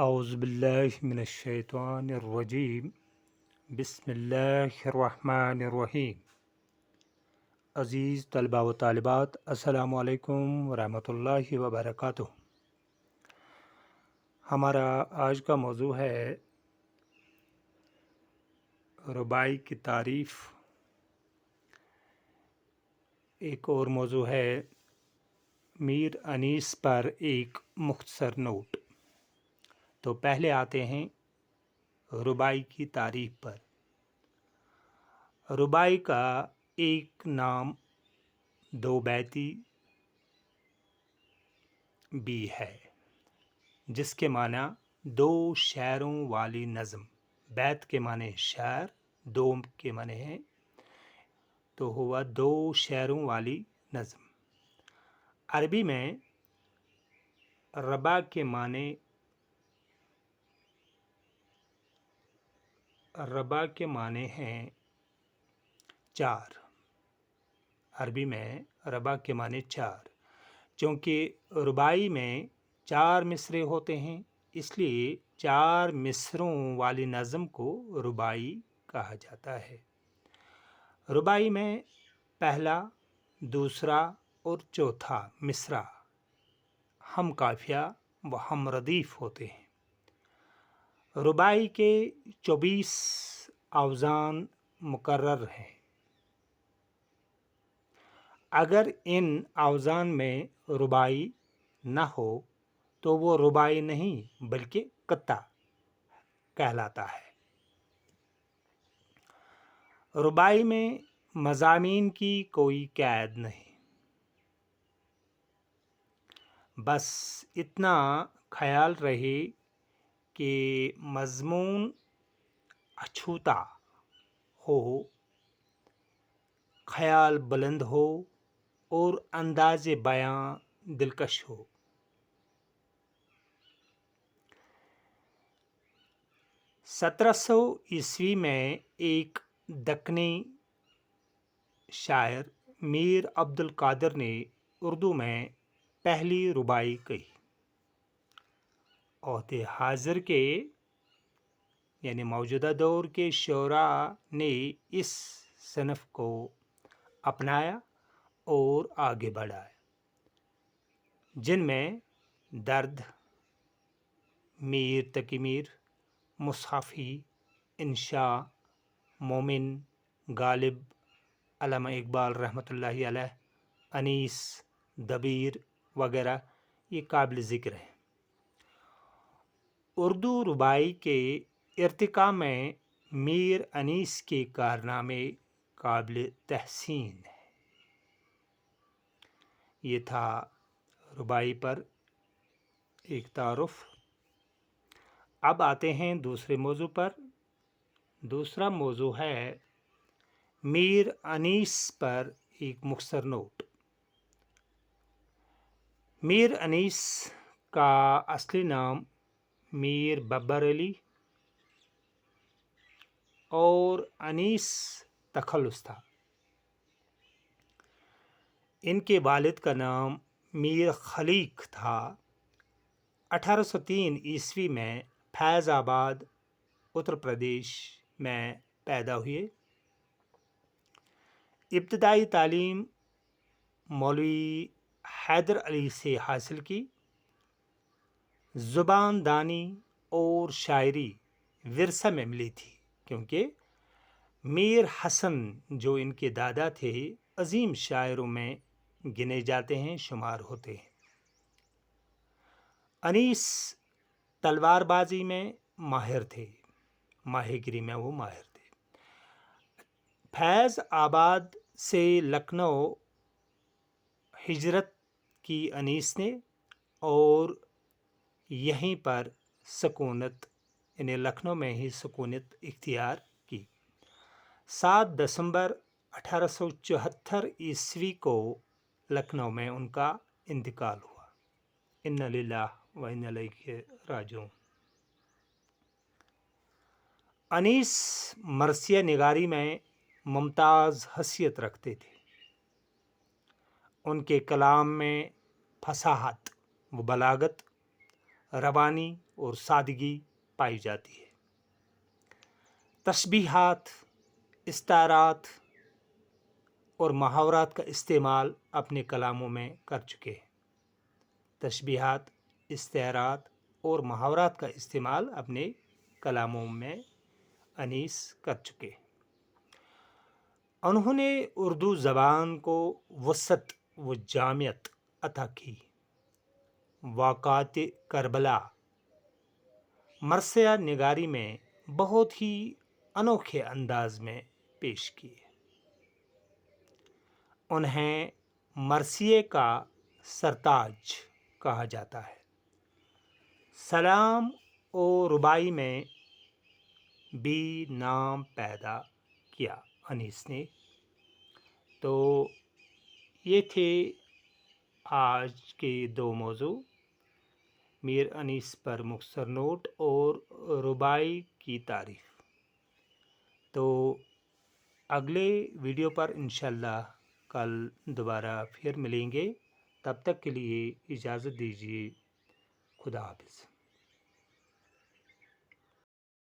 اعوذ باللہ من الشیطان الرجیم بسم اللہ الرحمن الرحیم۔ عزیز طلباء و طالبات، السلام علیکم ورحمۃ اللہ وبرکاتہ۔ ہمارا آج کا موضوع ہے رباعی کی تعریف۔ ایک اور موضوع ہے میر انیس پر ایک مختصر نوٹ۔ تو پہلے آتے ہیں رباعی کی تعریف پر۔ رباعی کا ایک نام دو بیتی بھی ہے، جس کے معنی دو شعروں والی نظم۔ بیت کے معنی شعر، دو کے معنی ہے تو ہوا دو شعروں والی نظم۔ عربی میں ربع کے معنی ہیں چار۔ عربی میں ربع کے معنی چار۔ چونکہ رباعی میں چار مصرے ہوتے ہیں، اس لیے چار مصروں والی نظم کو رباعی کہا جاتا ہے۔ رباعی میں پہلا، دوسرا اور چوتھا مصرع ہم قافیہ و ہم ردیف ہوتے ہیں۔ رباعی کے 24 اوزان مقرر ہیں۔ اگر ان اوزان میں رباعی نہ ہو تو وہ رباعی نہیں بلکہ قطع کہلاتا ہے۔ رباعی میں مضامین کی کوئی قید نہیں، بس اتنا خیال رہے کہ مضمون اچھوتا ہو، خیال بلند ہو اور انداز بیاں دلکش ہو۔ 1700 عیسوی میں ایک دکنی شاعر میر عبد القادر نے اردو میں پہلی رباعی کہی۔ عہد حاضر کے یعنی موجودہ دور کے شعراء نے اس صنف کو اپنایا اور آگے بڑھایا، جن میں درد، میر تقی میر، مصحفی، انشاء، مومن، غالب، علامہ اقبال رحمۃ اللہ علیہ، انیس، دبیر وغیرہ یہ قابل ذکر ہیں۔ اردو رباعی کے ارتقاء میں میر انیس کے کارنامے قابل تحسین ہیں۔ یہ تھا رباعی پر ایک تعارف۔ اب آتے ہیں دوسرے موضوع پر۔ دوسرا موضوع ہے میر انیس پر ایک مختصر نوٹ۔ میر انیس کا اصلی نام میر ببر علی اور انیس تخلص تھا۔ ان کے والد کا نام میر خلیق تھا۔ 1803 عیسوی میں فیض آباد اتر پردیش میں پیدا ہوئے۔ ابتدائی تعلیم مولوی حیدر علی سے حاصل کی۔ زبان دانی اور شاعری ورثہ میں ملی تھی، کیونکہ میر حسن جو ان کے دادا تھے عظیم شاعروں میں گنے جاتے ہیں، شمار ہوتے ہیں۔ انیس تلوار بازی میں ماہر تھے، ماہی گیری میں وہ ماہر تھے۔ فیض آباد سے لکھنؤ ہجرت کی انیس نے اور یہیں پر سکونت یعنی لکھنؤ میں ہی سکونت اختیار کی۔ 7 دسمبر 1874 عیسوی کو لکھنؤ میں ان کا انتقال ہوا۔ انا للہ و انا الیہ راجعون۔ انیس مرثیہ نگاری میں ممتاز حیثیت رکھتے تھے۔ ان کے کلام میں فصاحت و بلاغت، روانی اور سادگی پائی جاتی ہے۔ تشبیہات، استعارات اور محاورات کا استعمال اپنے کلاموں میں کر چکے ہیں۔ تشبیہات، استعارات اور محاورات کا استعمال اپنے کلاموں میں انیس کر چکے ہیں۔ انہوں نے اردو زبان کو وسعت و جامعیت عطا کی۔ واقعات کربلا مرثیہ نگاری میں بہت ہی انوکھے انداز میں پیش کیے۔ انہیں مرثیے کا سرتاج کہا جاتا ہے۔ سلام و رباعی میں بھی نام پیدا کیا انیس نے۔ تو یہ تھے آج کے دو موضوع، میر انیس پر مختصر نوٹ اور رباعی کی تعریف۔ تو اگلے ویڈیو پر انشاءاللہ کل دوبارہ پھر ملیں گے۔ تب تک کے لیے اجازت دیجیے۔ خدا حافظ۔